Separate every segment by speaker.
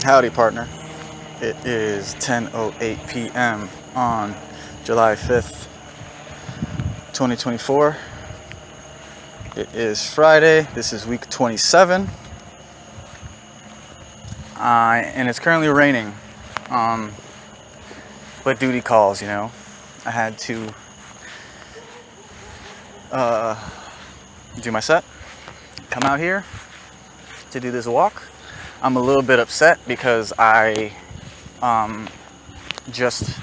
Speaker 1: Howdy, partner. It is 10:08 p.m. on July 5th, 2024. It is Friday. This is week 27. And it's currently raining. But duty calls, I had to do my set, come out here to do this walk. I'm a little bit upset because I just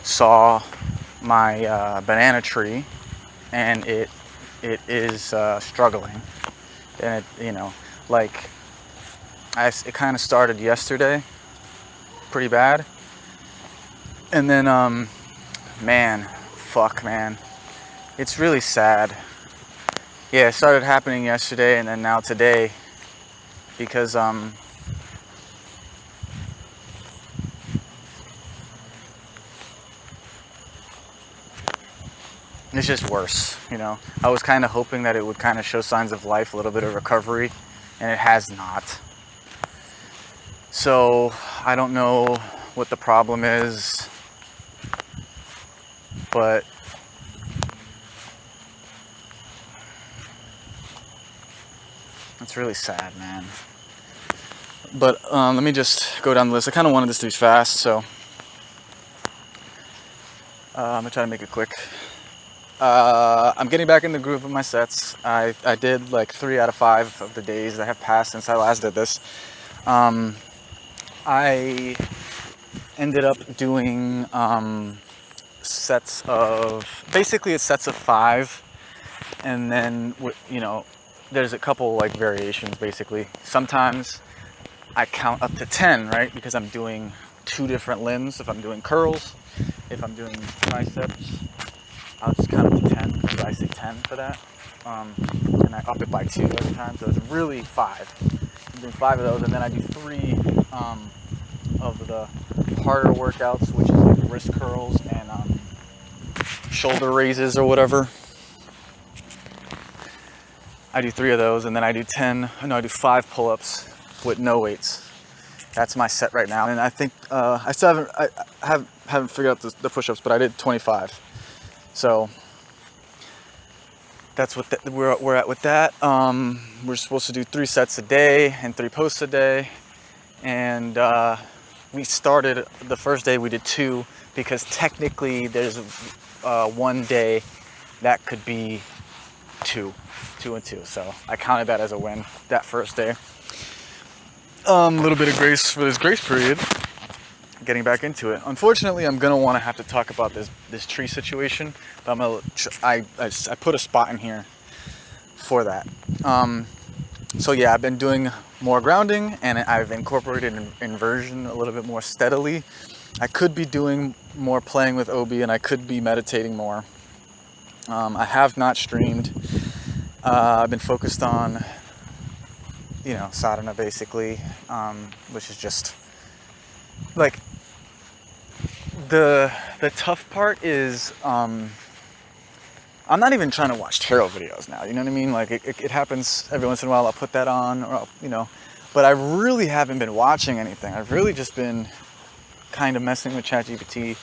Speaker 1: saw my banana tree and it is struggling, and it kind of started yesterday pretty bad, and then man, it's really sad. Yeah, it started happening yesterday and then now today, because it's just worse. I was kind of hoping that it would kind of show signs of life, a little bit of recovery, and it has not. So I don't know what the problem is, but it's really sad, man. But let me just go down the list. I kind of wanted this to be fast, so I'm gonna try to make it quick. I'm getting back in the groove of my sets. I did like 3 out of 5 of the days that have passed since I last did this. I ended up doing sets of 5, and then there's a couple like variations. Basically, sometimes I count up to 10, right? Because I'm doing 2 different limbs. If I'm doing curls, if I'm doing triceps, I'll just count up to 10. So I say 10 for that. And I up it by 2 every time. So it's really 5. I'm doing 5 of those, and then I do 3 of the harder workouts, which is like wrist curls and shoulder raises or whatever. I do 3 of those, and then I do 5 pull-ups with no weights. That's my set right now, and I think I still haven't figured out the push-ups, but I did 25. So that's what we're at with that. We're supposed to do 3 sets a day and 3 posts a day, and we started the first day. We did 2 because technically there's one day that could be 2 and 2. So I counted that as a win that first day. A little bit of grace for this grace period. Getting back into it. Unfortunately, I'm gonna want to have to talk about this tree situation, but I put a spot in here for that. So yeah, I've been doing more grounding, and I've incorporated inversion a little bit more steadily. I could be doing more playing with OB, and I could be meditating more. I have not streamed. I've been focused on sadhana, basically, which is just like the tough part is I'm not even trying to watch tarot videos now. You know what I mean? Like it happens every once in a while. I'll put that on, or but I really haven't been watching anything. I've really just been kind of messing with ChatGPT,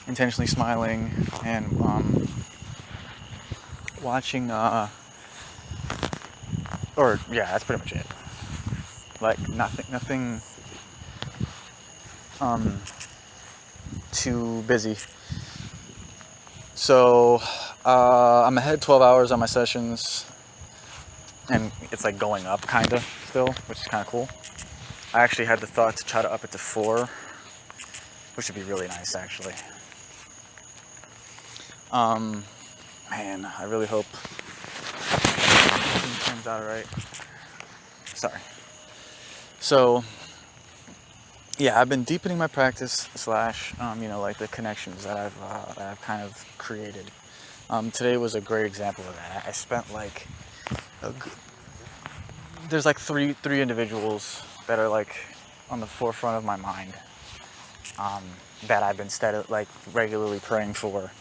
Speaker 1: intentionally smiling, and watching. That's pretty much it. Like nothing too busy. So I'm ahead 12 hours on my sessions, and it's like going up kind of still, which is kind of cool. I actually had the thought to try to up it to 4, which would be really nice, actually. Man, I really hope it turns out alright. Sorry. So yeah, I've been deepening my practice / like the connections that I've kind of created. Today was a great example of that. I spent like there's like three individuals that are like on the forefront of my mind, that I've been regularly praying for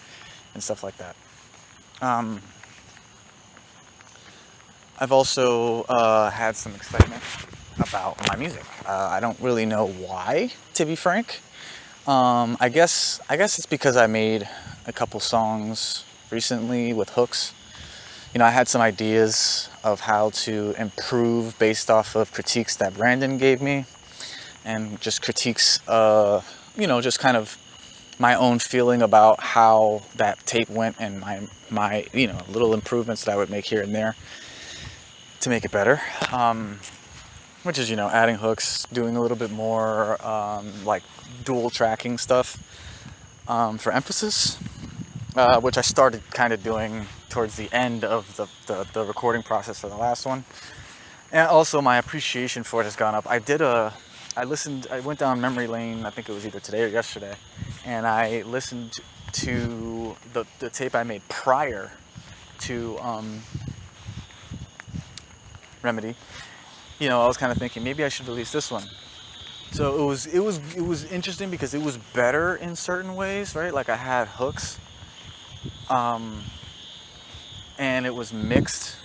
Speaker 1: and stuff like that. I've also had some excitement about my music. I don't really know why, to be frank. I guess it's because I made a couple songs recently with hooks. You know, I had some ideas of how to improve based off of critiques that Brandon gave me, and just critiques, just kind of my own feeling about how that tape went, and my little improvements that I would make here and there to make it better. Which is, adding hooks, doing a little bit more like dual tracking stuff for emphasis, which I started kind of doing towards the end of the recording process for the last one. And also my appreciation for it has gone up. I went down memory lane, I think it was either today or yesterday, and I listened to the tape I made prior to Remedy. I was kind of thinking maybe I should release this one. So it was interesting because it was better in certain ways, right? Like I had hooks, and it was mixed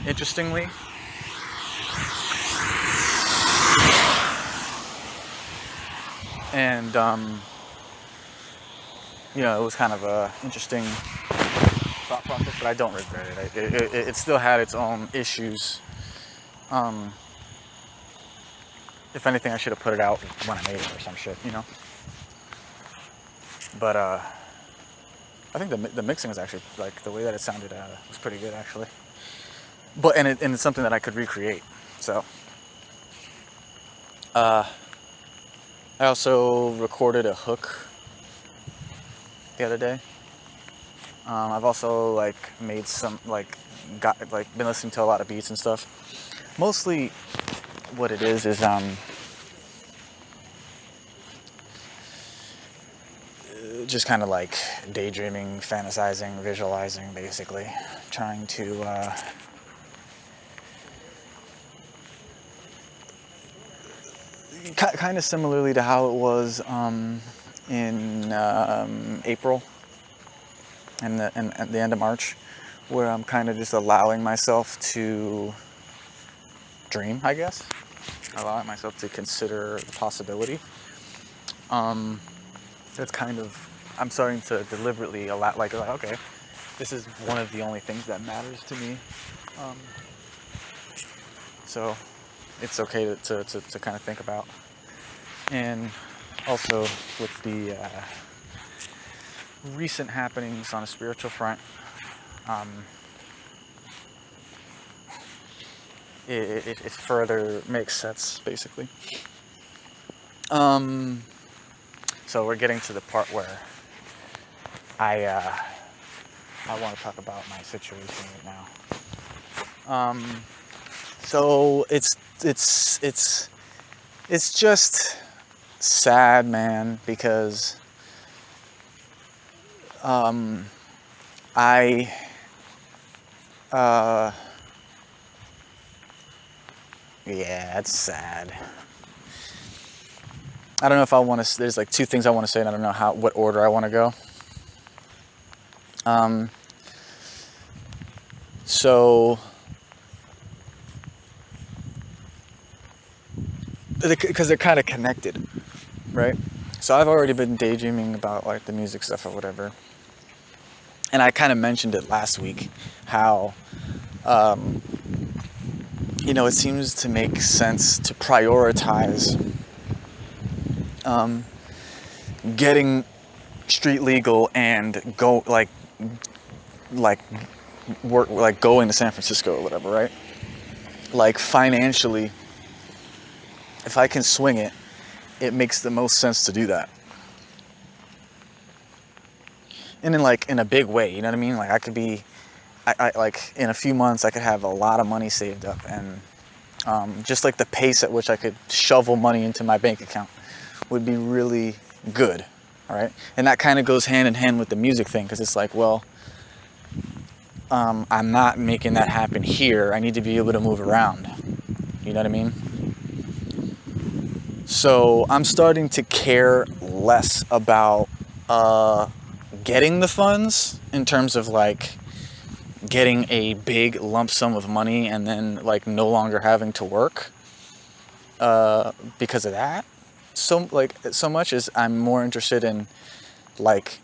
Speaker 1: interestingly. And it was kind of a interesting thought process, but I don't regret it. It still had its own issues. If anything, I should have put it out when I made it or some shit, But I think the mixing was actually, like, the way that it sounded was pretty good, actually. But and it's something that I could recreate. So I also recorded a hook the other day. I've also made some been listening to a lot of beats and stuff. Mostly what it is just kind of like daydreaming, fantasizing, visualizing, basically trying to kind of similarly to how it was in April and at the end of March, where I'm kind of just allowing myself to dream, I guess, allowing myself to consider the possibility. That's kind of, I'm starting to deliberately allow, okay, this is one of the only things that matters to me. So it's okay to kind of think about. And also with the recent happenings on a spiritual front, it further makes sense, basically. So we're getting to the part where I want to talk about my situation right now. So it's just sad, man, because yeah, it's sad. I don't know if I want to. There's two things I want to say, and I don't know what order I want to go. So, because they're kind of connected, right? So I've already been daydreaming about the music stuff or whatever, and I kind of mentioned it last week how, it seems to make sense to prioritize getting street legal and go work going to San Francisco or whatever, right? Financially, if I can swing it, it makes the most sense to do that. And in a big way, you know what I mean? I could be, I in a few months I could have a lot of money saved up, and just the pace at which I could shovel money into my bank account would be really good, all right? And that kind of goes hand in hand with the music thing, because it's I'm not making that happen here. I need to be able to move around. You know what I mean? So I'm starting to care less about getting the funds in terms of getting a big lump sum of money and then no longer having to work. because of that. So much as I'm more interested in like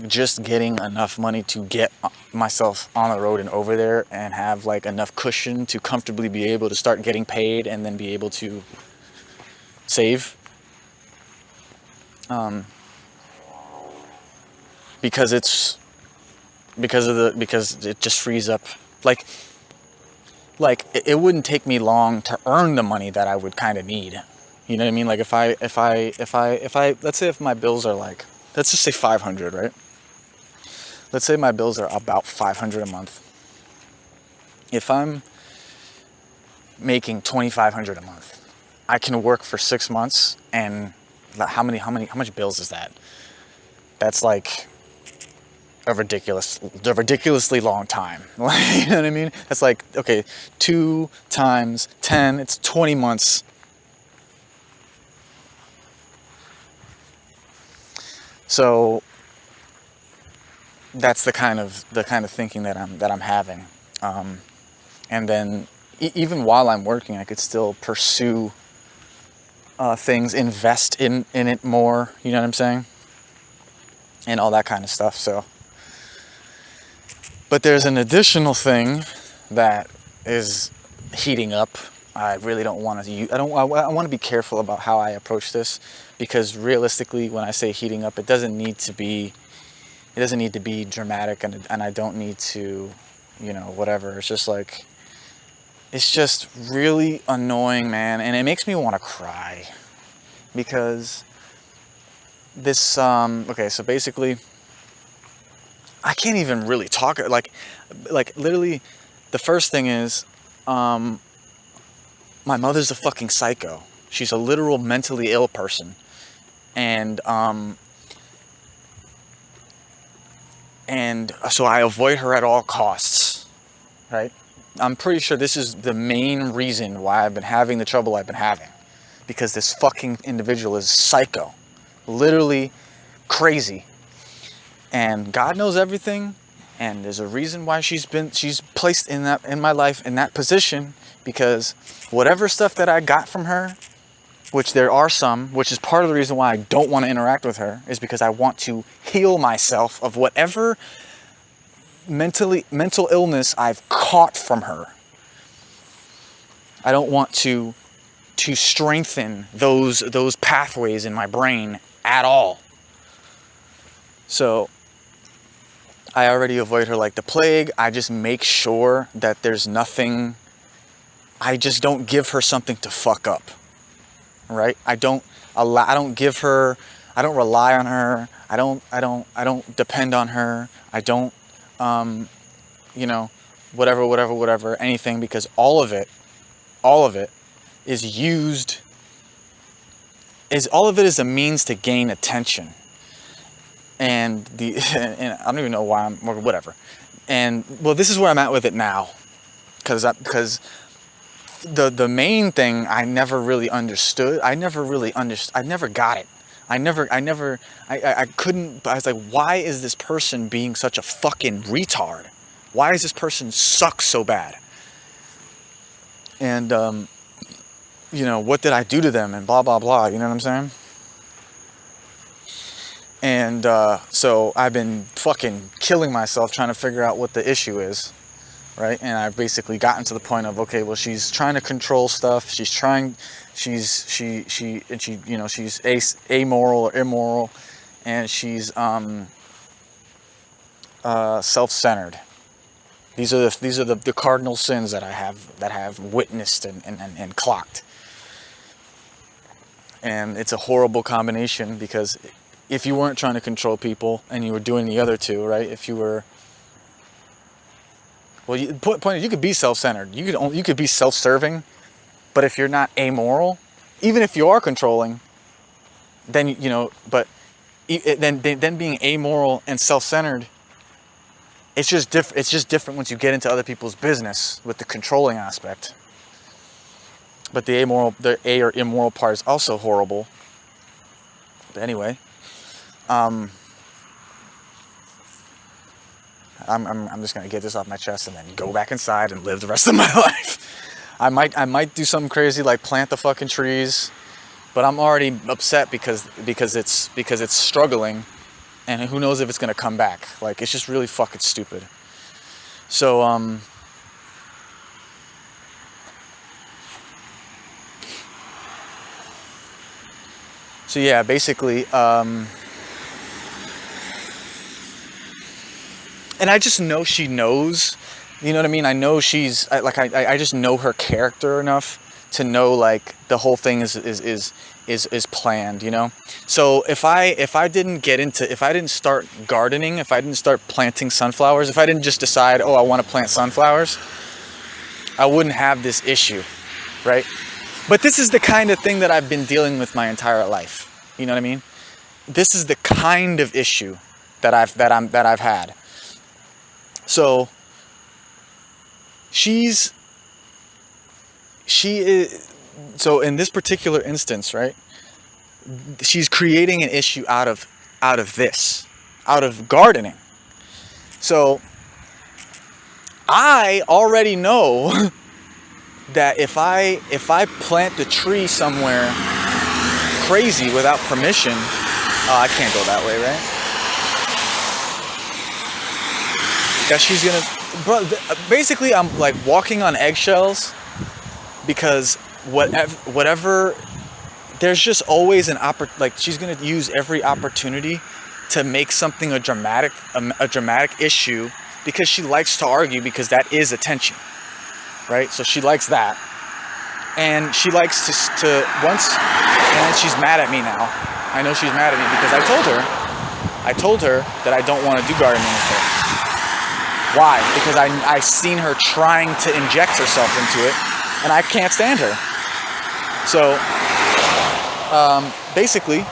Speaker 1: just getting enough money to get myself on the road and over there and have like enough cushion to comfortably be able to start getting paid and then be able to save. Because it just frees up, like it wouldn't take me long to earn the money that I would kind of need. You know what I mean? Like if I let's say if my bills are like, let's just say 500, right? Let's say my bills are about 500 a month. If I'm making 2,500 a month, I can work for 6 months, and how much bills is that? That's like a ridiculously long time. You know what I mean? That's like, okay, 2 times 10, it's 20 months. So that's the kind of thinking that I'm having. And then even while I'm working, I could still pursue things, invest in it more, you know what I'm saying? And all that kind of stuff. So, but there's an additional thing that is heating up. I really don't want to I want to be careful about how I approach this, because realistically, when I say heating up, it doesn't need to be dramatic, and I don't need to, whatever. It's just like, it's just really annoying, man, and it makes me want to cry, because this okay, so basically I can't even really talk, like literally the first thing is my mother's a fucking psycho. She's a literal mentally ill person, and so I avoid her at all costs, right? I'm pretty sure this is the main reason why I've been having the trouble I've been having, because this fucking individual is psycho, literally crazy, and God knows everything, and there's a reason why she's placed in my life in that position, because whatever stuff that I got from her, which there are some, which is part of the reason why I don't want to interact with her, is because I want to heal myself of whatever mental illness I've caught from her. I don't want to strengthen those pathways in my brain at all. So I already avoid her like the plague. I just make sure that there's nothing. I just don't give her something to fuck up. Right? I don't give her. I don't rely on her. I don't depend on her. I don't, whatever, anything, because all of it is a means to gain attention. And and I don't even know why whatever. And well, this is where I'm at with it now, because the main thing I never really understood. I never got it. I couldn't. I was like, why is this person being such a fucking retard? Why does this person suck so bad? And what did I do to them? And blah blah blah. You know what I'm saying? And so I've been fucking killing myself trying to figure out what the issue is, right? And I've basically gotten to the point of, okay, well, she's trying to control stuff. She's amoral or immoral, and she's self-centered. These are the cardinal sins that I have witnessed and clocked. And it's a horrible combination, because if you weren't trying to control people and you were doing the other two, right? If you were, well, point is, you could be self-centered, you could be self-serving, but if you're not amoral, even if you are controlling, then then being amoral and self-centered, it's just different once you get into other people's business with the controlling aspect. But the or immoral part is also horrible. But anyway, I'm just gonna get this off my chest and then go back inside and live the rest of my life. I might do something crazy like plant the fucking trees, but I'm already upset because it's struggling, and who knows if it's gonna come back. Like, it's just really fucking stupid. So so yeah, basically, and I just know she knows, you know what I mean? I know I just know her character enough to know, like, the whole thing is planned, you know? So if I didn't start gardening, if I didn't start planting sunflowers, if I didn't just decide, oh, I want to plant sunflowers, I wouldn't have this issue, right? But this is the kind of thing that I've been dealing with my entire life. You know what I mean? This is the kind of issue that I've had. So she is, so in this particular instance, right? She's creating an issue out of gardening. So I already know that if I plant the tree somewhere crazy without permission, I can't go that way, right? That she's gonna, basically I'm like walking on eggshells, because whatever, there's just always like, she's gonna use every opportunity to make something a dramatic issue, because she likes to argue, because that is attention, right? So she likes that, and she likes to once, and she's mad at me now. I know she's mad at me because I told her that I don't want to do gardening with her. Why? Because I seen her trying to inject herself into it, and I can't stand her. So basically,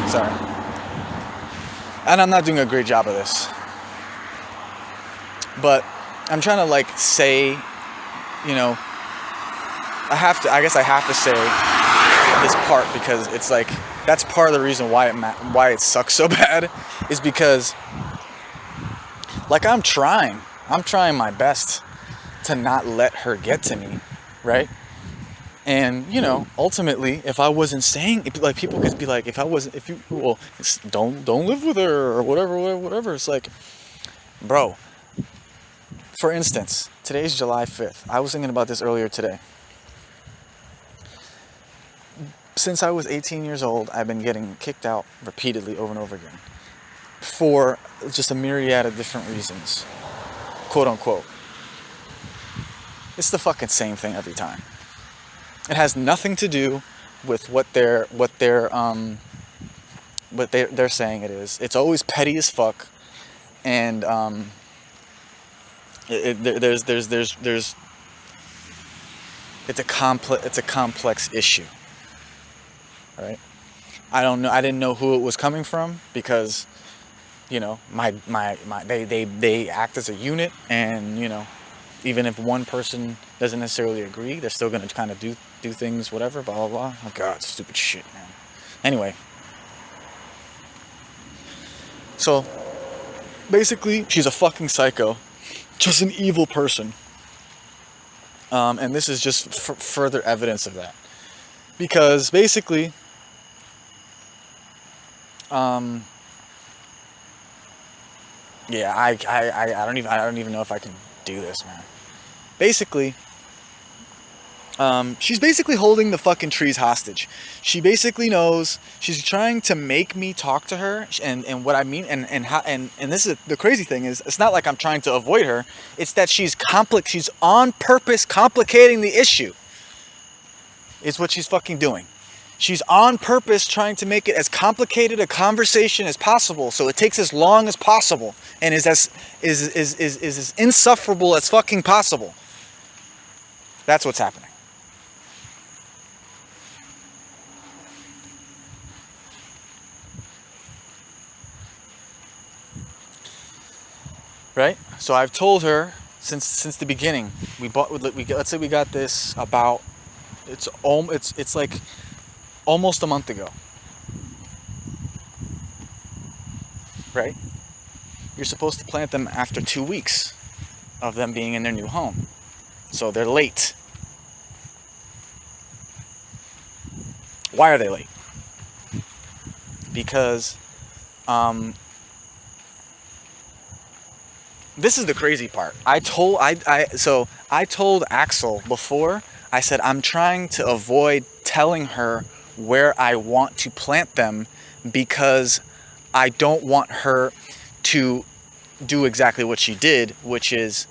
Speaker 1: sorry, and I'm not doing a great job of this, but I'm trying to, like, say, you know, I guess I have to say this part, because it's like, that's part of the reason why it sucks so bad, is because, like, I'm trying my best to not let her get to me, right? And, you know, ultimately, if I wasn't saying, like, people could be like, don't live with her, or whatever. It's like, bro, for instance, today's July 5th. I was thinking about this earlier today. Since I was 18 years old, I've been getting kicked out repeatedly over and over again for just a myriad of different reasons, quote unquote. It's the fucking same thing every time. It has nothing to do with what they're saying it is. It's always petty as fuck, and it's a complex issue. Right? I don't know. I didn't know who it was coming from, because, you know, they act as a unit, and, you know, even if one person doesn't necessarily agree, they're still gonna kind of do things, whatever, blah blah blah. Oh God, stupid shit, man. Anyway, so basically, she's a fucking psycho, just an evil person, and this is just further evidence of that, because basically, yeah, I don't even know if I can do this, man. Basically, she's basically holding the fucking trees hostage. She basically knows she's trying to make me talk to her, and what I mean, and this is the crazy thing, is it's not like I'm trying to avoid her. It's that she's on purpose complicating the issue. Is what she's fucking doing. She's on purpose trying to make it as complicated a conversation as possible, so it takes as long as possible, and is as insufferable as fucking possible. That's what's happening. Right? So I've told her since the beginning. Let's say we got this about, it's like almost a month ago. Right? you're supposed to plant them after 2 weeks of them being in their new home. So they're late. Why are they late? Because this is the crazy part. I told Axel before. I said I'm trying to avoid telling her where I want to plant them because I don't want her to do exactly what she did, which is,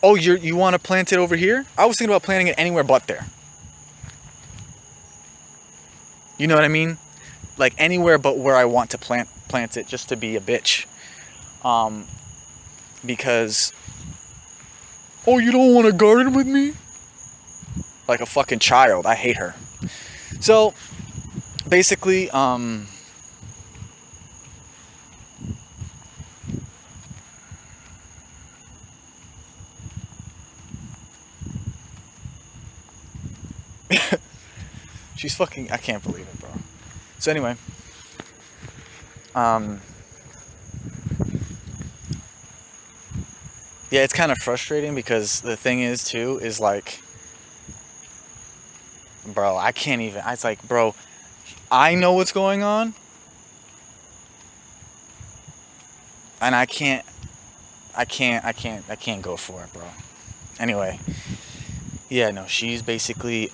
Speaker 1: oh, you want to plant it over here? I was thinking about planting it anywhere but there. You know what I mean? Like anywhere but where I want to plant it, just to be a bitch. Because, oh, you don't want to garden with me? Like a fucking child. I hate her. So, basically, she's fucking, I can't believe it, bro. So anyway, yeah, it's kind of frustrating because the thing is too, is like, bro, I can't even, it's like, bro, I know what's going on, and I can't go for it, bro. Anyway, yeah, no, she's basically,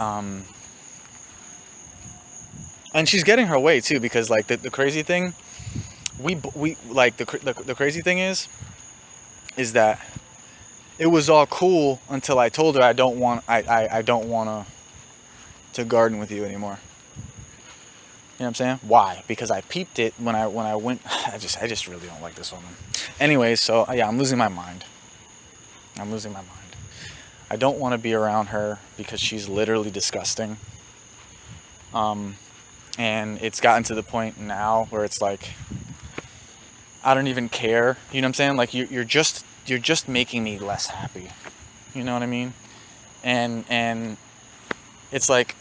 Speaker 1: and she's getting her way too, because like the crazy thing, we like the crazy thing is that it was all cool until I told her I don't want to garden with you anymore. You know what I'm saying? Why? Because I peeped it when I went. I just really don't like this woman. Anyways, so yeah, I'm losing my mind. I don't want to be around her because she's literally disgusting. And it's gotten to the point now where it's like, I don't even care. You know what I'm saying? Like you're just making me less happy. You know what I mean? And it's like,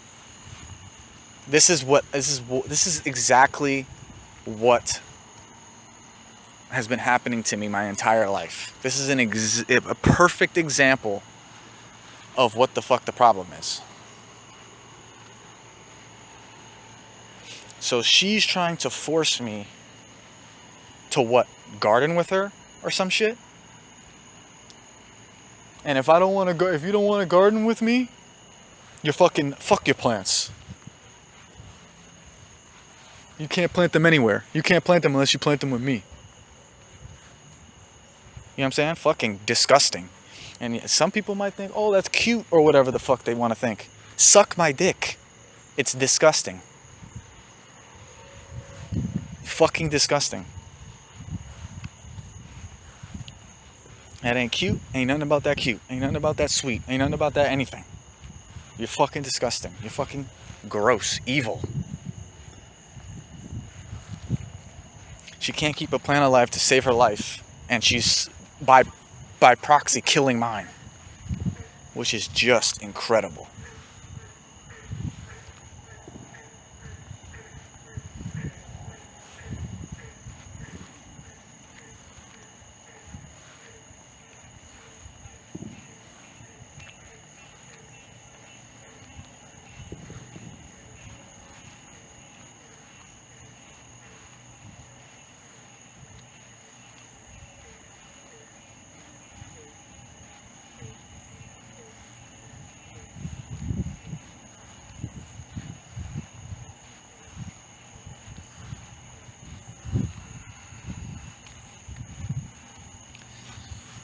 Speaker 1: this is exactly what has been happening to me my entire life. This is a perfect example of what the fuck the problem is. So she's trying to force me to what? Garden with her or some shit? And if you don't want to garden with me, you're fucking, fuck your plants. You can't plant them anywhere. You can't plant them unless you plant them with me. You know what I'm saying? Fucking disgusting. And some people might think, oh, that's cute, or whatever the fuck they want to think. Suck my dick. It's disgusting. Fucking disgusting. That ain't cute. Ain't nothing about that cute. Ain't nothing about that sweet. Ain't nothing about that anything. You're fucking disgusting. You're fucking gross. Evil. She can't keep a plant alive to save her life, and she's by proxy killing mine, which is just incredible.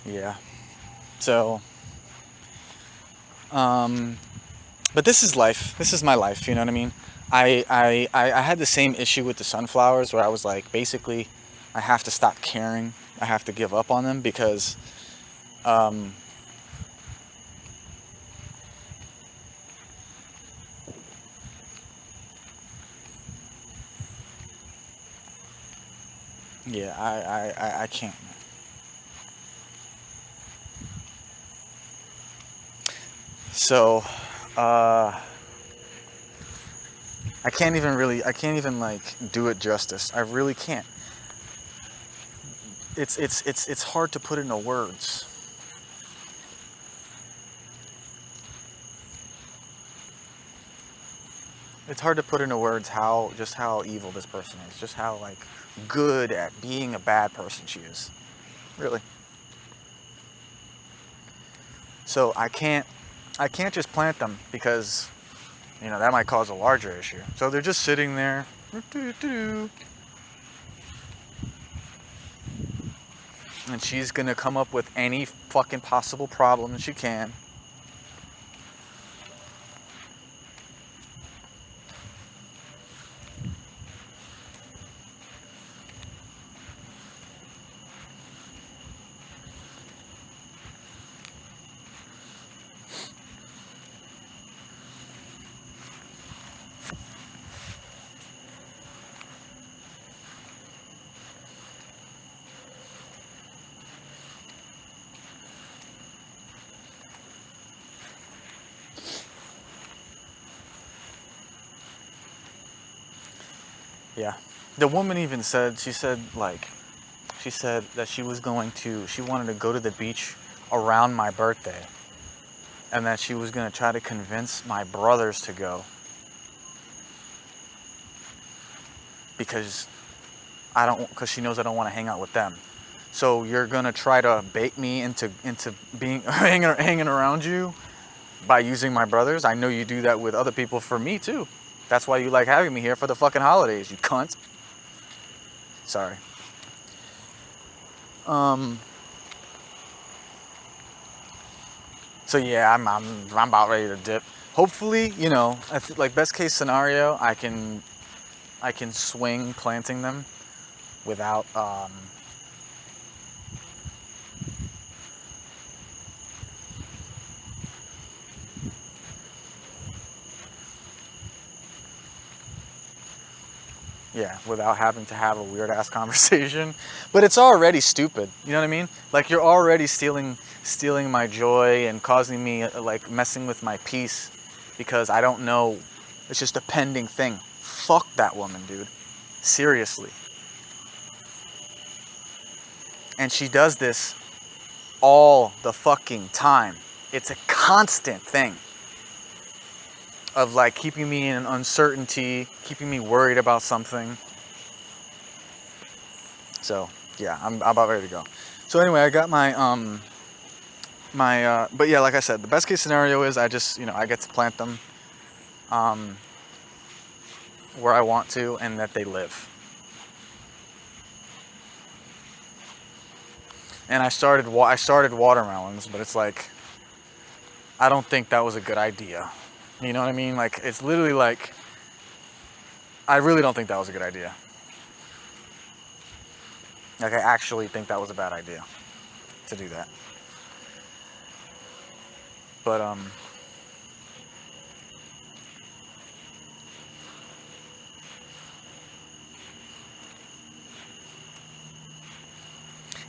Speaker 1: Yeah. So, but this is life. This is my life. You know what I mean? I had the same issue with the sunflowers where I was like, basically, I have to stop caring. I have to give up on them because, yeah, I can't. So, I can't even like do it justice. I really can't. it's hard to put into words. It's hard to put into words how evil this person is, just how like good at being a bad person she is. Really. So I can't just plant them because, you know, that might cause a larger issue. So they're just sitting there. And she's gonna come up with any fucking possible problem that she can. Yeah. The woman even said, she said that she wanted to go to the beach around my birthday. And that she was going to try to convince my brothers to go. Because she knows I don't want to hang out with them. So you're going to try to bait me into being hanging around you by using my brothers? I know you do that with other people for me too. That's why you like having me here for the fucking holidays, you cunt. Sorry. So yeah, I'm about ready to dip. Hopefully, you know, like best case scenario, I can swing planting them without without having to have a weird ass conversation. But it's already stupid. You know what I mean? Like you're already stealing my joy and causing me like messing with my peace because I don't know. It's just a pending thing. Fuck that woman, dude. Seriously. And she does this all the fucking time. It's a constant thing of like keeping me in uncertainty, keeping me worried about something. So yeah, I'm about ready to go. So anyway, I got my but yeah, like I said, the best case scenario is I just, you know, I get to plant them where I want to and that they live. And I started watermelons, but it's like I don't think that was a good idea. You know what I mean? Like, it's literally like, I really don't think that was a good idea. Like, I actually think that was a bad idea to do that. But,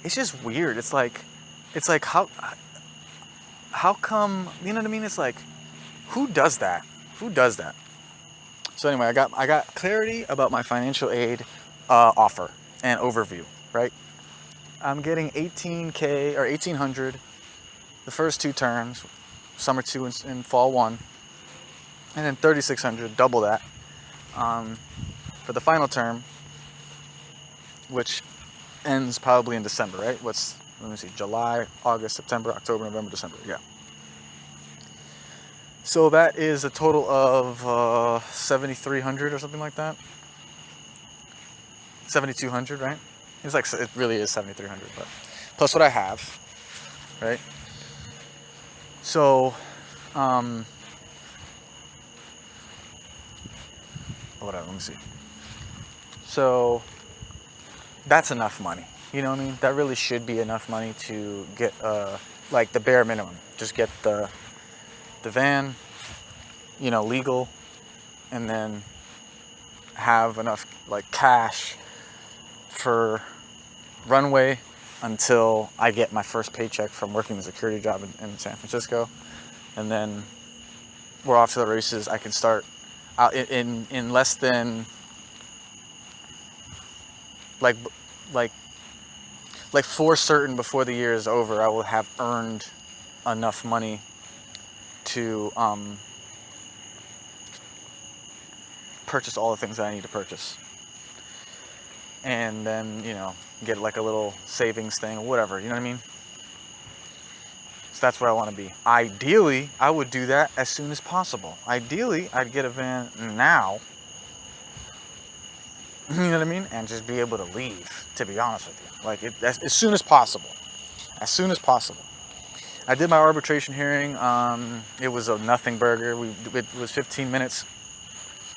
Speaker 1: it's just weird. It's like how come, you know what I mean? It's like, who does that? Who does that? So anyway, I got clarity about my financial aid offer and overview, right? I'm getting $18K or $1,800 the first two terms, summer 2 and fall 1, and then $3,600, double that, for the final term, which ends probably in December, right? Let me see, July, August, September, October, November, December, yeah. So that is a total of $7,300 or something like that. $7,200, right? It's like, it really is $7,300, but plus what I have, right? So, whatever, let me see. So, that's enough money. You know what I mean? That really should be enough money to get, like the bare minimum. Just get the van, you know, legal, and then have enough like cash for runway until I get my first paycheck from working the security job in San Francisco, and then we're off to the races. I can start out in less than like like for certain before the year is over, I will have earned enough money to purchase all the things that I need to purchase. And then, get like a little savings thing or whatever, you know what I mean? So that's where I want to be. Ideally, I would do that as soon as possible. Ideally, I'd get a van now, you know what I mean? And just be able to leave, to be honest with you. Like, as soon as possible. As soon as possible. I did my arbitration hearing. It was a nothing burger. It was 15 minutes.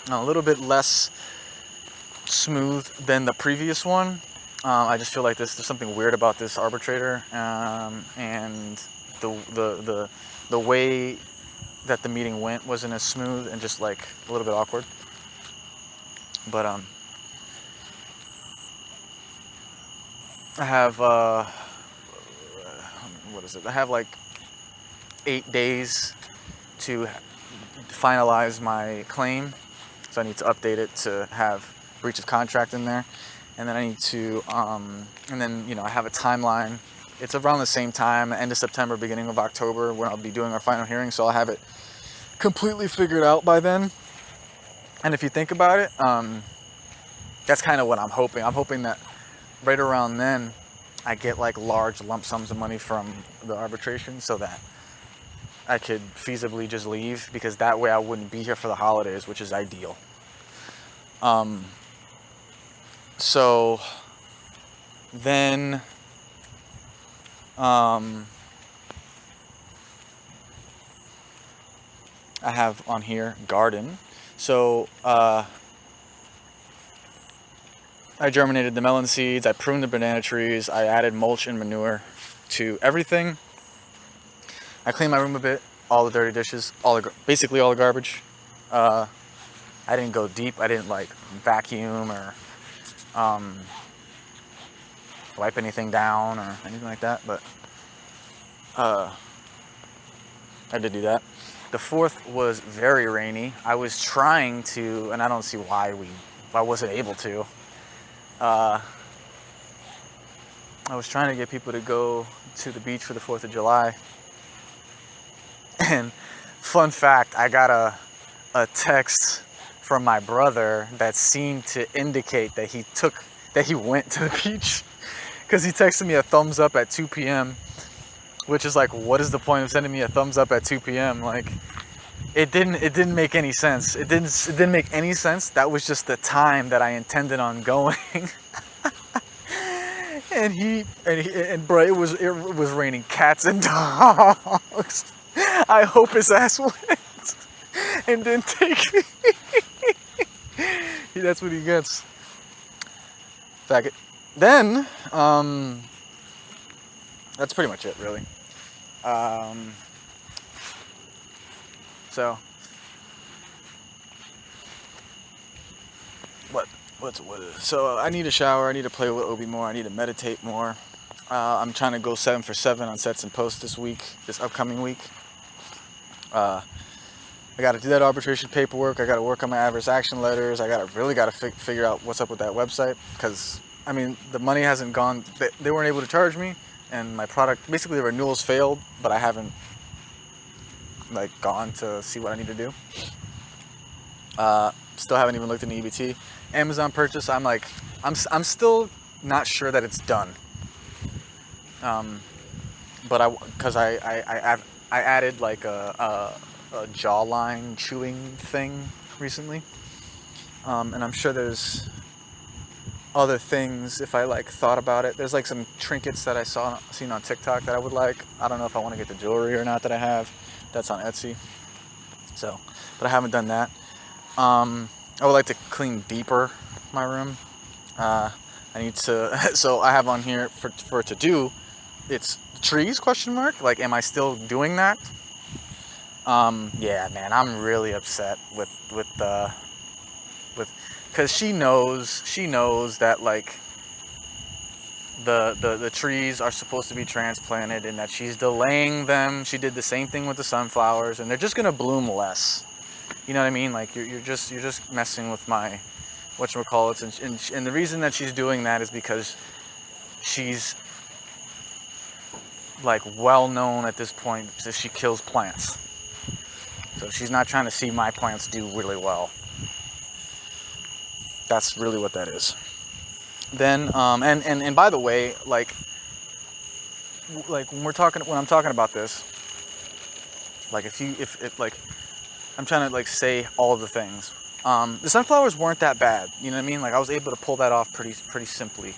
Speaker 1: A little bit less smooth than the previous one. I just feel like there's something weird about this arbitrator, and the way that the meeting went wasn't as smooth and just like a little bit awkward. But I have what is it? I have like 8 days to finalize my claim, so I need to update it to have breach of contract in there, and then I need to and then I have a timeline. It's around the same time, end of September, beginning of October, when I'll be doing our final hearing, so I'll have it completely figured out by then. And if you think about it, that's kind of what I'm hoping. I'm hoping that right around then I get like large lump sums of money from the arbitration, so that I could feasibly just leave, because that way I wouldn't be here for the holidays, which is ideal. So then I have on here garden. So I germinated the melon seeds, I pruned the banana trees, I added mulch and manure to everything. I cleaned my room a bit, all the dirty dishes, basically all the garbage. I didn't go deep. I didn't like vacuum or wipe anything down or anything like that, but I did do that. The 4th was very rainy. I was trying to, and I don't see why I wasn't able to. I was trying to get people to go to the beach for the 4th of July. And fun fact, I got a text from my brother that seemed to indicate that he went to the beach, because he texted me a thumbs up at 2 p.m., which is like, what is the point of sending me a thumbs up at 2 p.m.? Like, it didn't make any sense. It didn't make any sense. That was just the time that I intended on going. and bro, it was raining cats and dogs. I hope his ass went and didn't take me. That's what he gets. Faggot. Then, that's pretty much it, really. So, so I need a shower, I need to play with Obi more, I need to meditate more. I'm trying to go 7 for 7 on sets and posts this upcoming week. I got to do that arbitration paperwork. I got to work on my adverse action letters. I really got to figure out what's up with that website, because I mean, the money hasn't gone. They weren't able to charge me, and my product, basically the renewals failed, but I haven't like gone to see what I need to do. Still haven't even looked into EBT. Amazon purchase, I'm still not sure that it's done. But because I added like a jawline chewing thing recently, and I'm sure there's other things if I like thought about it. There's like some trinkets that I seen on TikTok that I would like. I don't know if I want to get the jewelry or not that I have. That's on Etsy. So, but I haven't done that. I would like to clean deeper my room. I need to. So I have on here for to do. It's trees ? Like, am I still doing that? Yeah, man, I'm really upset with because she knows that like the trees are supposed to be transplanted and that she's delaying them. She did the same thing with the sunflowers, and they're just gonna bloom less. You know what I mean? Like you're just messing with my whatchamacallits, and the reason that she's doing that is because she's like well known at this point that she kills plants. So she's not trying to see my plants do really well. That's really what that is. Then and by the way, like when I'm talking about this, like if like I'm trying to like say all of the things. The sunflowers weren't that bad, you know what I mean? Like I was able to pull that off pretty simply.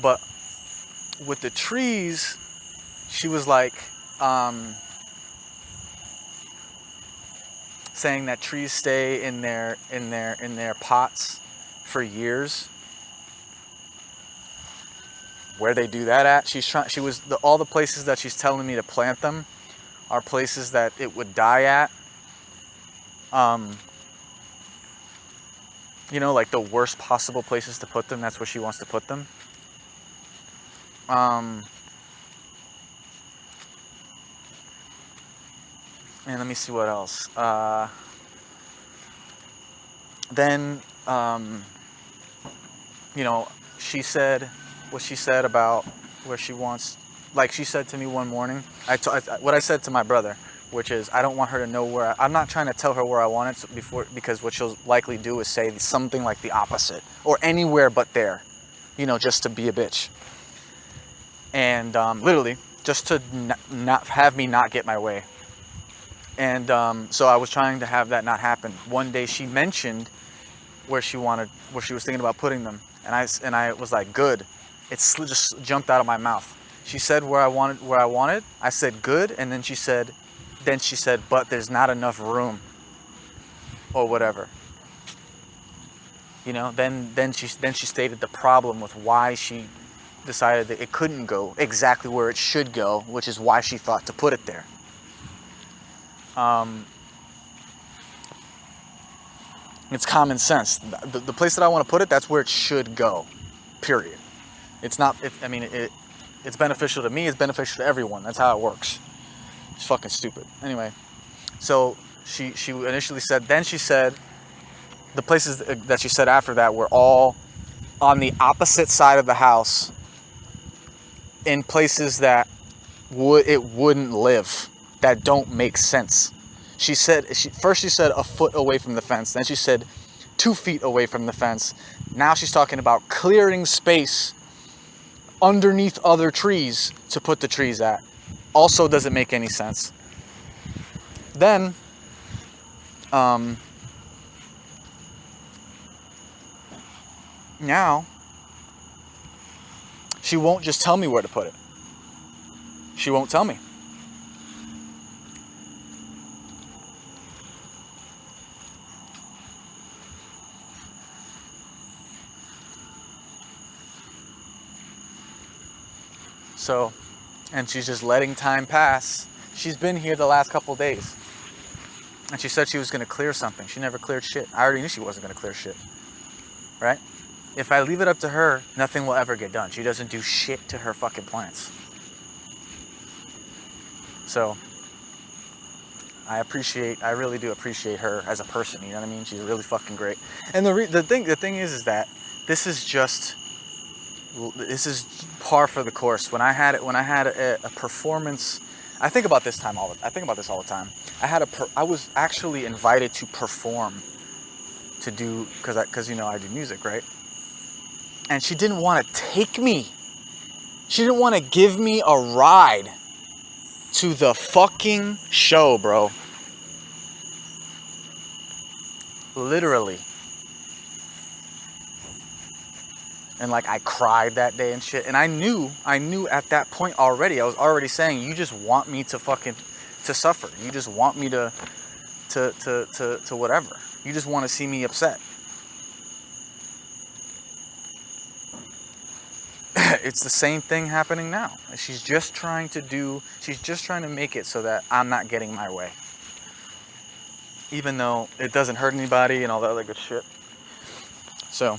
Speaker 1: But with the trees, she was like saying that trees stay in their pots for years. Where they do that at? All the places that she's telling me to plant them are places that it would die at. You know, like the worst possible places to put them. That's where she wants to put them. And let me see what else. Then, you know, she said what she said about where she wants. Like she said to me one morning, what I said to my brother, which is I don't want her to know where. I'm not trying to tell her where I want it before, because what she'll likely do is say something like the opposite, or anywhere but there, you know, just to be a bitch. And literally, just to not have me not get my way. And so I was trying to have that not happen. One day she mentioned where she was thinking about putting them, and I was like, good. It just jumped out of my mouth. She said where I wanted. I said good, and then she said, but there's not enough room, or whatever. You know. Then she stated the problem with why she decided that it couldn't go exactly where it should go, which is why she thought to put it there. It's common sense. The place that I want to put it, that's where it should go. Period. It's not. It's beneficial to me. It's beneficial to everyone. That's how it works. It's fucking stupid. Anyway, so she initially said. Then she said the places that she said after that were all on the opposite side of the house, in places that it wouldn't live, that don't make sense. She said first she said a foot away from the fence. Then she said 2 feet away from the fence. Now she's talking about clearing space underneath other trees to put the trees at. Also doesn't make any sense. Then, now, she won't just tell me where to put it. She won't tell me. So, and she's just letting time pass. She's been here the last couple of days. And she said she was going to clear something. She never cleared shit. I already knew she wasn't going to clear shit. Right? If I leave it up to her, nothing will ever get done. She doesn't do shit to her fucking plants. So, I really do appreciate her as a person. You know what I mean? She's really fucking great. And the thing is that this is par for the course. When I had a performance, I think about this all the time. I was actually invited to perform, to do, because you know I do music, right? And she didn't want to take me. She didn't want to give me a ride to the fucking show, bro. Literally. And like I cried that day and shit. And I knew at that point already. I was already saying, you just want me to suffer. You just want me to whatever. You just want to see me upset. It's the same thing happening now. She's just trying to make it so that I'm not getting my way. Even though it doesn't hurt anybody and all that other good shit. So,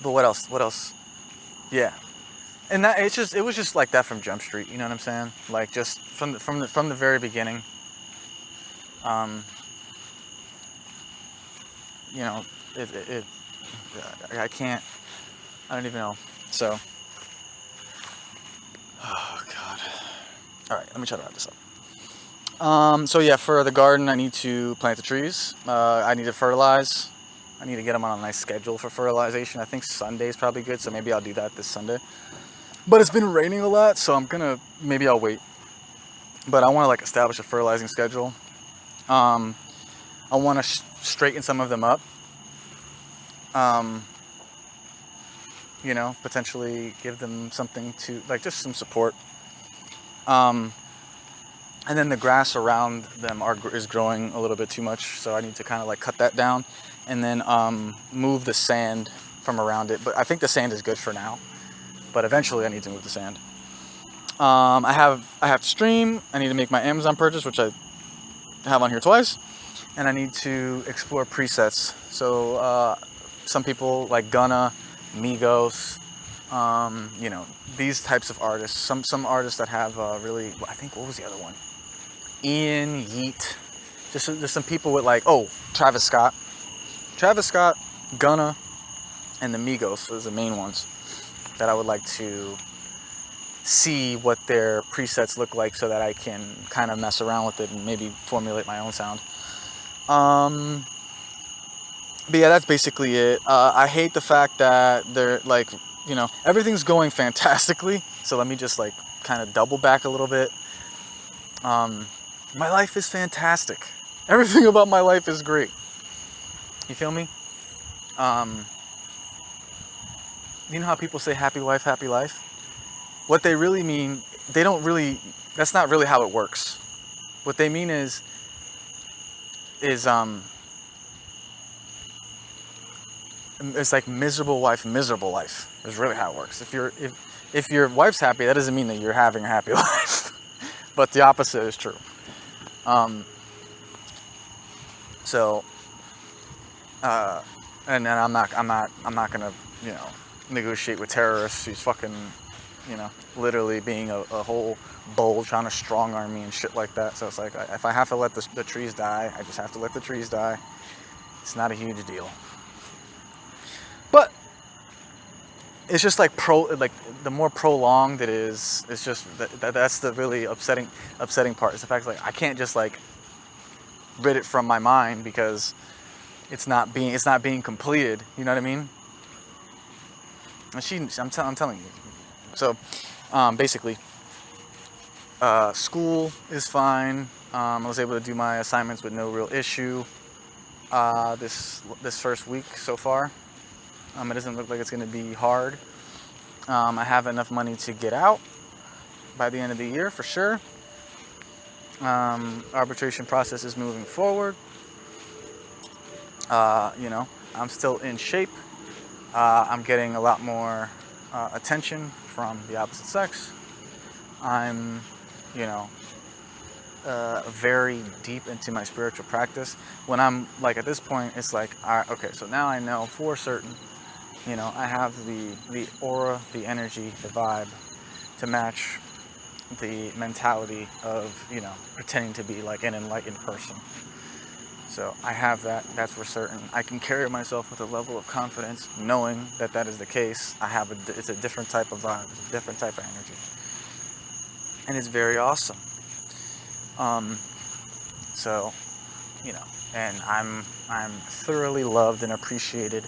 Speaker 1: but what else? Yeah. And that it was just like that from Jump Street, you know what I'm saying? Like just from the very beginning. You know, I don't even know. So, oh God. All right, let me try to wrap this up. So yeah, for the garden, I need to plant the trees. I need to fertilize. I need to get them on a nice schedule for fertilization. I think Sunday is probably good, so maybe I'll do that this Sunday. But it's been raining a lot, so maybe I'll wait. But I want to like establish a fertilizing schedule. I want to straighten some of them up. Potentially give them something to, like, just some support. And then the grass around them is growing a little bit too much, so I need to kind of like cut that down, and then move the sand from around it. But I think the sand is good for now, but eventually I need to move the sand. I have to stream. I need to make my Amazon purchase, which I have on here twice, and I need to explore presets. So some people like Gunna, Migos, these types of artists. Some artists that have really, I think, what was the other one? Ian, Yeet. Just some people with like, Travis Scott, Gunna, and the Migos is the main ones that I would like to see what their presets look like, so that I can kind of mess around with it and maybe formulate my own sound. But yeah, that's basically it. I hate the fact that they're like, everything's going fantastically. So let me just like kind of double back a little bit. My life is fantastic. Everything about my life is great. You feel me? You know how people say happy wife, happy life? What they really mean, that's not really how it works. What they mean is it's like miserable wife is really how it works. If your wife's happy, that doesn't mean that you're having a happy life. But the opposite is true. And then I'm not gonna, negotiate with terrorists who's fucking, literally being a whole bull trying to strong arm me and shit like that. So it's like, if I have to let the trees die, I just have to let the trees die. It's not a huge deal. But it's just like the more prolonged it is, it's just that's the really upsetting part. Is the fact like I can't just like rid it from my mind because it's not being completed. You know what I mean? I'm telling you. So basically, school is fine. I was able to do my assignments with no real issue this first week so far. It doesn't look like it's going to be hard. I have enough money to get out by the end of the year for sure. Arbitration process is moving forward. I'm still in shape. I'm getting a lot more attention from the opposite sex. I'm, very deep into my spiritual practice. When I'm like at this point, it's like, all right, okay, so now I know for certain, I have the aura, the energy, the vibe to match the mentality of, pretending to be like an enlightened person. So I have that. That's for certain. I can carry myself with a level of confidence, knowing that is the case. It's a different type of vibe, it's a different type of energy, and it's very awesome. And I'm thoroughly loved and appreciated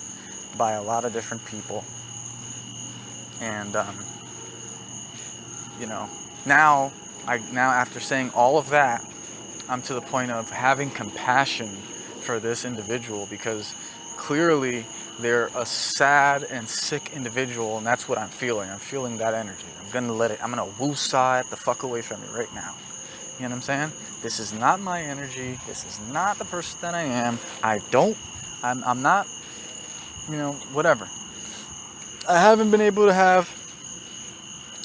Speaker 1: by a lot of different people, and now after saying all of that, I'm to the point of having compassion for this individual, because clearly they're a sad and sick individual, and that's what I'm feeling. I'm feeling that energy. I'm gonna woo-saw it the fuck away from me right now. You know what I'm saying? This is not my energy. This is not the person that I am. I'm not, whatever. I haven't been able to have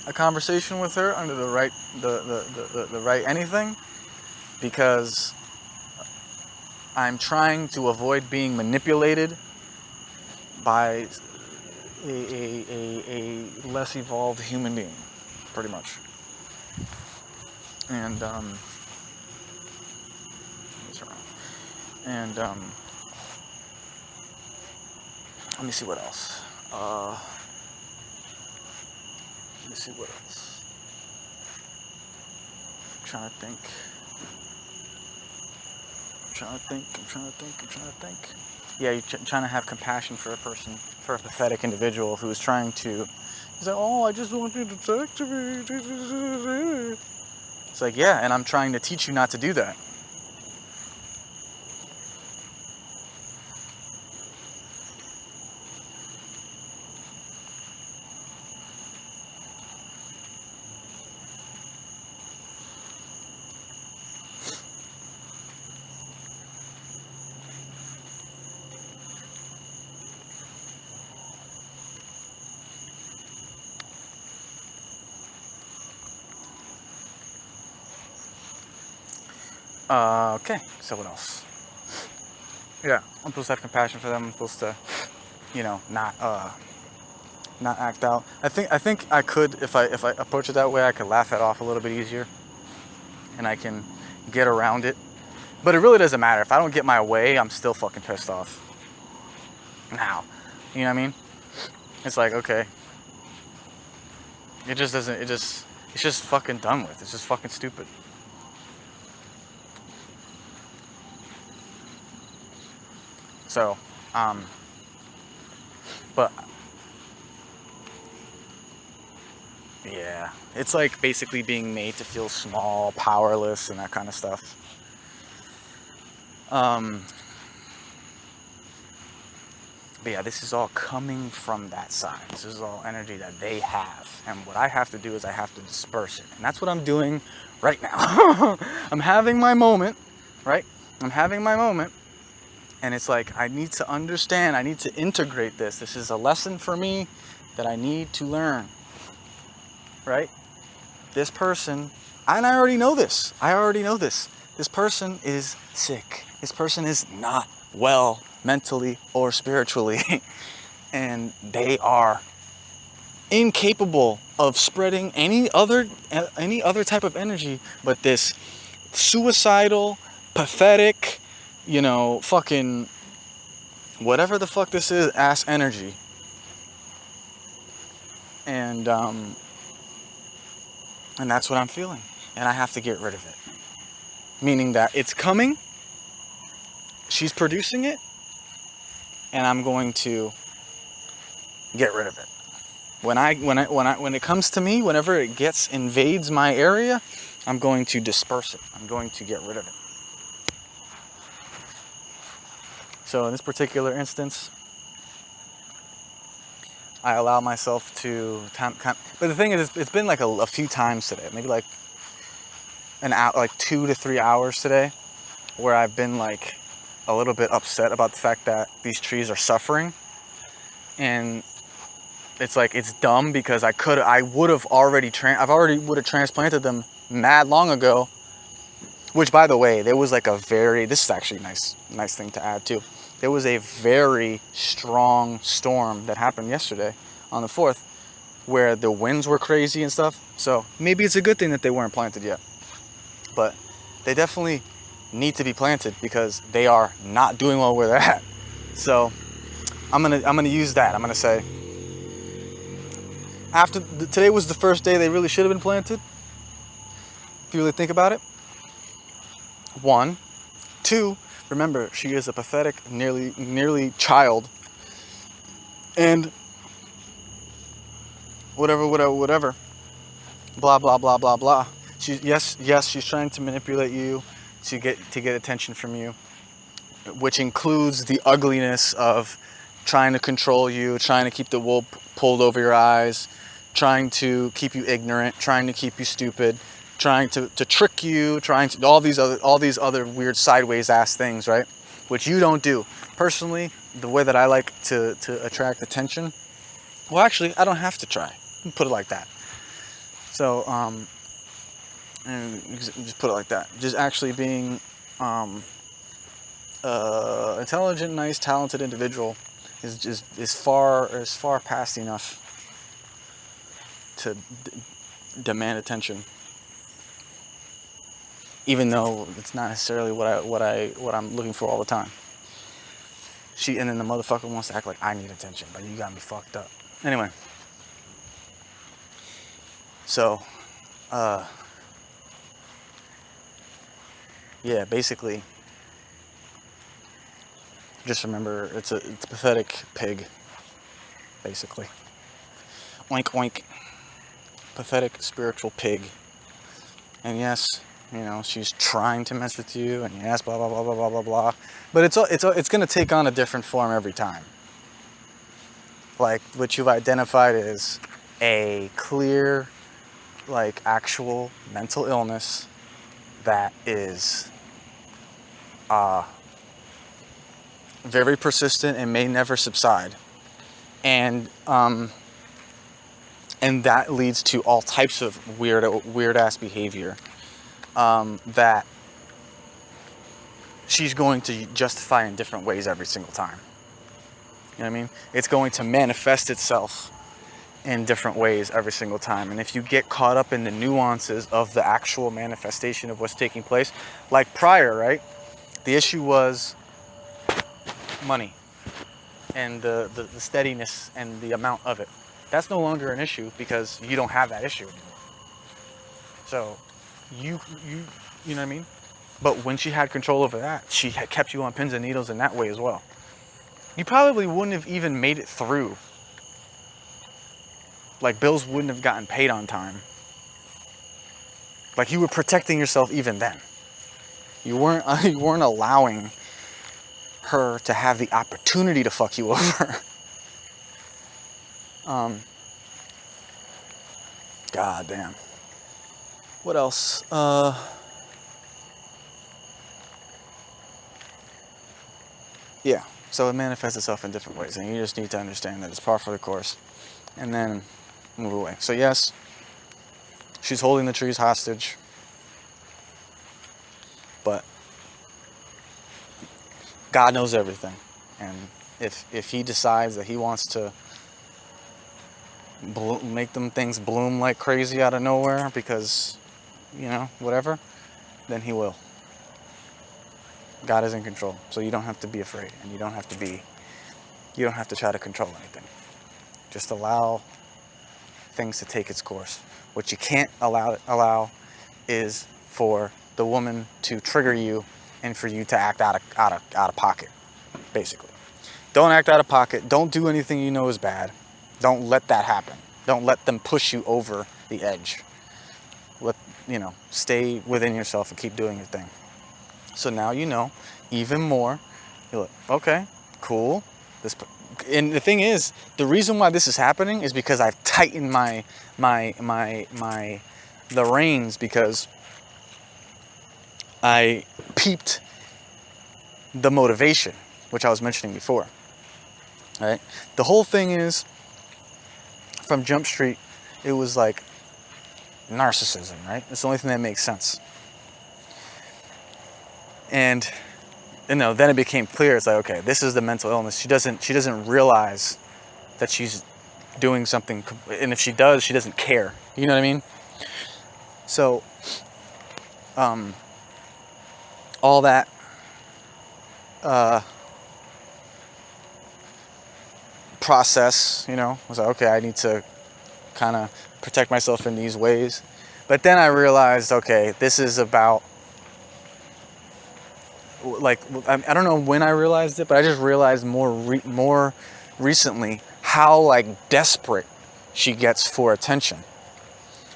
Speaker 1: a conversation with her under the right anything, because I'm trying to avoid being manipulated by a less evolved human being, pretty much. And let me see what else. trying to think. I'm trying to think. Yeah, you're trying to have compassion for a person, for a pathetic individual who's trying to. He's like, oh, I just want you to talk to me. It's like, yeah, and I'm trying to teach you not to do that. Okay, so what else? Yeah, I'm supposed to have compassion for them. I'm supposed to, not act out. I think I could, if I approach it that way, I could laugh it off a little bit easier, and I can get around it. But it really doesn't matter. If I don't get my way, I'm still fucking pissed off. Now, you know what I mean? It's like, okay, it just doesn't. It's just fucking done with. It's just fucking stupid. So, but yeah, it's like basically being made to feel small, powerless, and that kind of stuff. But yeah, this is all coming from that side. This is all energy that they have. And what I have to do is I have to disperse it. And that's what I'm doing right now. I'm having my moment, right? I'm having my moment. And it's like, I need to understand, I need to integrate this. This is a lesson for me that I need to learn, right? This person, and I already know this. This person is sick. This person is not well mentally or spiritually. And they are incapable of spreading any other type of energy but this suicidal, pathetic, fucking whatever the fuck this is, ass energy. And that's what I'm feeling. And I have to get rid of it. Meaning that it's coming, she's producing it, and I'm going to get rid of it. When it comes to me, whenever it invades my area, I'm going to disperse it. I'm going to get rid of it. So in this particular instance, I allow myself to but the thing is, it's been like a few times today, maybe like an hour, like 2 to 3 hours today, where I've been like a little bit upset about the fact that these trees are suffering. And it's like, it's dumb because I would have already transplanted them mad long ago. Which, by the way, there was like this is actually a nice thing to add too. There was a very strong storm that happened yesterday on the 4th, where the winds were crazy and stuff. So maybe it's a good thing that they weren't planted yet. But they definitely need to be planted because they are not doing well where they're at. So I'm gonna use that. I'm gonna say, today was the first day they really should have been planted. If you really think about it. 1, 2. Remember, she is a pathetic, nearly child, and whatever, blah blah blah blah blah. She's trying to manipulate you to get attention from you, which includes the ugliness of trying to control you, trying to keep the wool pulled over your eyes, trying to keep you ignorant, trying to keep you stupid, trying to trick you, trying to all these other weird sideways ass things, right? Which you don't do. Personally, the way that I like to attract attention, well, actually, I don't have to try. Put it like that. So, and just put it like that. Just actually being intelligent, nice, talented individual is far past enough to demand attention. Even though it's not necessarily what I'm looking for all the time. And then the motherfucker wants to act like I need attention, but you got me fucked up. Anyway, so yeah, basically, just remember it's a pathetic pig, basically. Oink oink. Pathetic spiritual pig. And yes, you know, she's trying to mess with you, and yes, blah blah blah blah blah blah blah. But it's gonna take on a different form every time. Like what you've identified is a clear, like actual mental illness that is very persistent and may never subside, and that leads to all types of weird ass behavior that she's going to justify in different ways every single time. You know what I mean? It's going to manifest itself in different ways every single time. And if you get caught up in the nuances of the actual manifestation of what's taking place, like prior, right? The issue was money and the steadiness and the amount of it. That's no longer an issue because you don't have that issue anymore. So you know what I mean? But when she had control over that, she had kept you on pins and needles in that way as well. You probably wouldn't have even made it through. Like bills wouldn't have gotten paid on time. Like you were protecting yourself even then. You weren't allowing her to have the opportunity to fuck you over. God damn. What else? Yeah. So it manifests itself in different ways, and you just need to understand that it's par for the course, and then move away. So yes, she's holding the trees hostage, but God knows everything, and if he decides that he wants to make them things bloom like crazy out of nowhere because, you know, whatever, then he will. God is in control, so you don't have to be afraid, and you don't have to try to control anything. Just allow things to take its course. What you can't allow is for the woman to trigger you and for you to act out of pocket, basically. Don't act out of pocket. Don't do anything you know is bad. Don't let that happen. Don't let them push you over the edge. Stay within yourself and keep doing your thing. So now you know even more. You're like, okay, cool. And the thing is, the reason why this is happening is because I've tightened the reins, because I peeped the motivation, which I was mentioning before. Right? The whole thing is, from Jump Street, it was like narcissism, right? It's the only thing that makes sense. And then it became clear. It's like, okay, this is the mental illness. She doesn't realize that she's doing something, and if she does, she doesn't care. You know what I mean? So, all that process, was like, okay, I need to kind of protect myself in these ways. But then I realized, okay, this is about, like, I don't know when I realized it, but I just realized more recently how, like, desperate she gets for attention.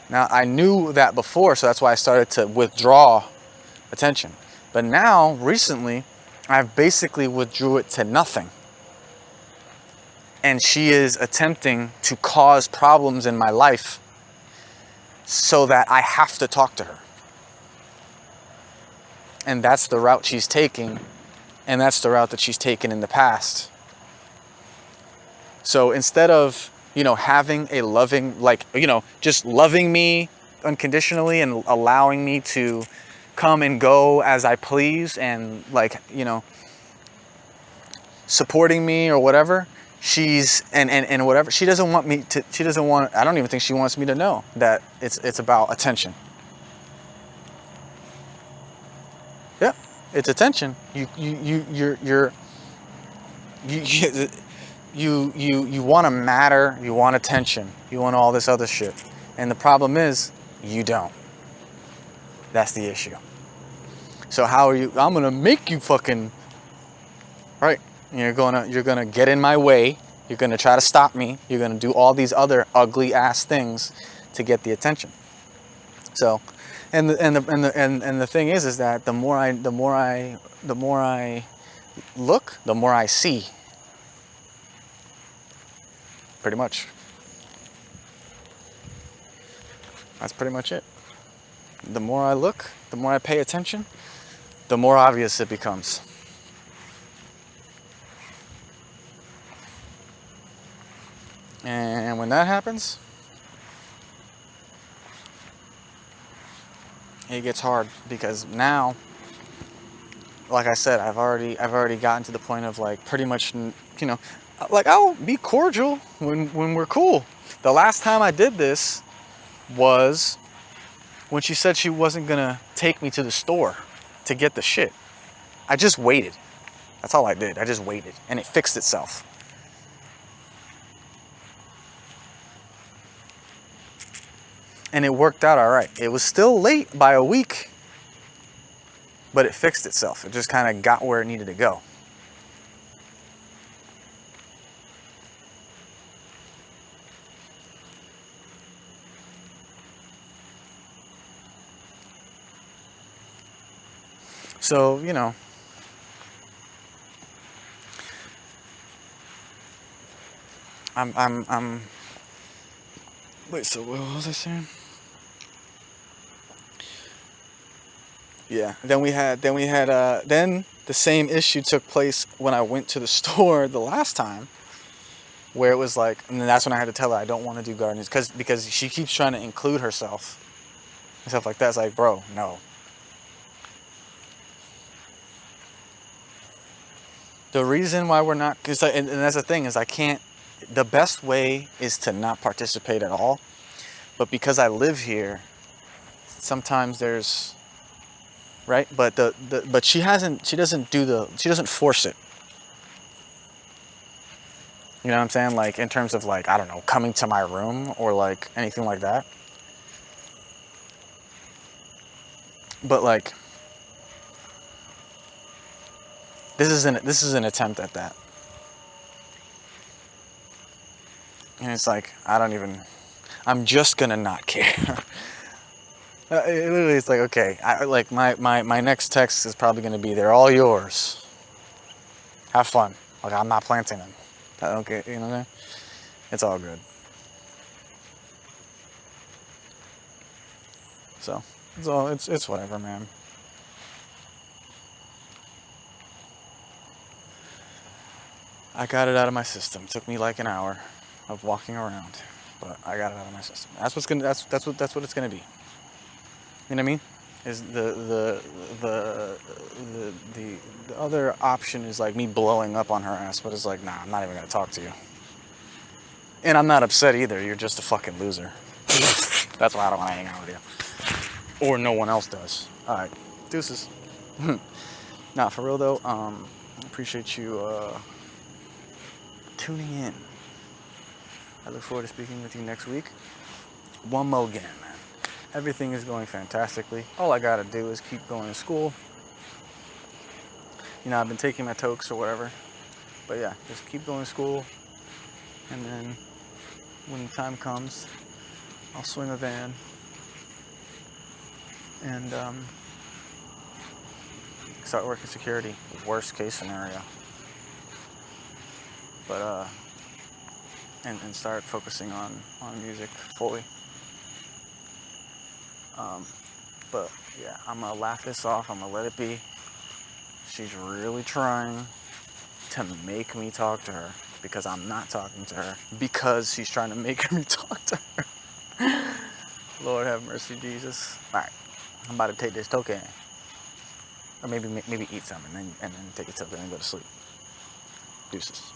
Speaker 1: Now, I knew that before, so that's why I started to withdraw attention. But now, recently, I've basically withdrew it to nothing. And she is attempting to cause problems in my life so that I have to talk to her. And that's the route she's taking, and that's the route that she's taken in the past. So instead of, having a loving, just loving me unconditionally and allowing me to come and go as I please and, supporting me or whatever, she's, and whatever, I don't even think she wants me to know that it's about attention. Yeah, it's attention. You want to matter. You want attention. You want all this other shit. And the problem is, you don't. That's the issue. So how are you? I'm gonna make you fucking right. You're gonna get in my way. You're gonna try to stop me. You're gonna do all these other ugly ass things to get the attention. So, and the thing is that the more I look, the more I see. Pretty much. That's pretty much it. The more I look, the more I pay attention, the more obvious it becomes. And when that happens, it gets hard because now, like I said, I've already gotten to the point of like pretty much, like I'll be cordial when we're cool. The last time I did this was when she said she wasn't gonna take me to the store to get the shit. I just waited. That's all I did. I just waited and it fixed itself. And it worked out all right. It was still late by a week, but it fixed itself. It just kind of got where it needed to go. So, wait, so what was I saying? Yeah, then the same issue took place when I went to the store the last time, where it was like, and then that's when I had to tell her I don't want to do gardening because she keeps trying to include herself and stuff like that. It's like, bro, no. The reason why we're not, and that's the thing is I can't. The best way is to not participate at all, but because I live here, sometimes there's. Right, but but she doesn't force it. You know what I'm saying? Like in terms of like, I don't know, coming to my room or like anything like that. But like, this is an attempt at that. And it's like, I'm just gonna not care. It's like, okay, my next text is probably gonna be, they're all yours. Have fun. Like, I'm not planting them. Okay, you know what I mean? It's all good. So it's whatever, man. I got it out of my system. It took me like an hour of walking around, but I got it out of my system. That's what it's gonna be. You know what I mean? Is the other option is like me blowing up on her ass, but it's like, nah, I'm not even gonna talk to you. And I'm not upset either. You're just a fucking loser. That's why I don't want to hang out with you. Or no one else does. All right, deuces. Nah, for real though. Appreciate you tuning in. I look forward to speaking with you next week. One more again, man. Everything is going fantastically. All I gotta do is keep going to school. I've been taking my tokes or whatever. But yeah, just keep going to school. And then when the time comes, I'll swing a van. And start working security. Worst case scenario. But and start focusing on music fully. But yeah, I'm gonna laugh this off. I'm gonna let it be. She's really trying to make me talk to her because I'm not talking to her because she's trying to make me talk to her. Lord have mercy, Jesus. All right, I'm about to take this token, or maybe eat some and then take a token and go to sleep. Deuces.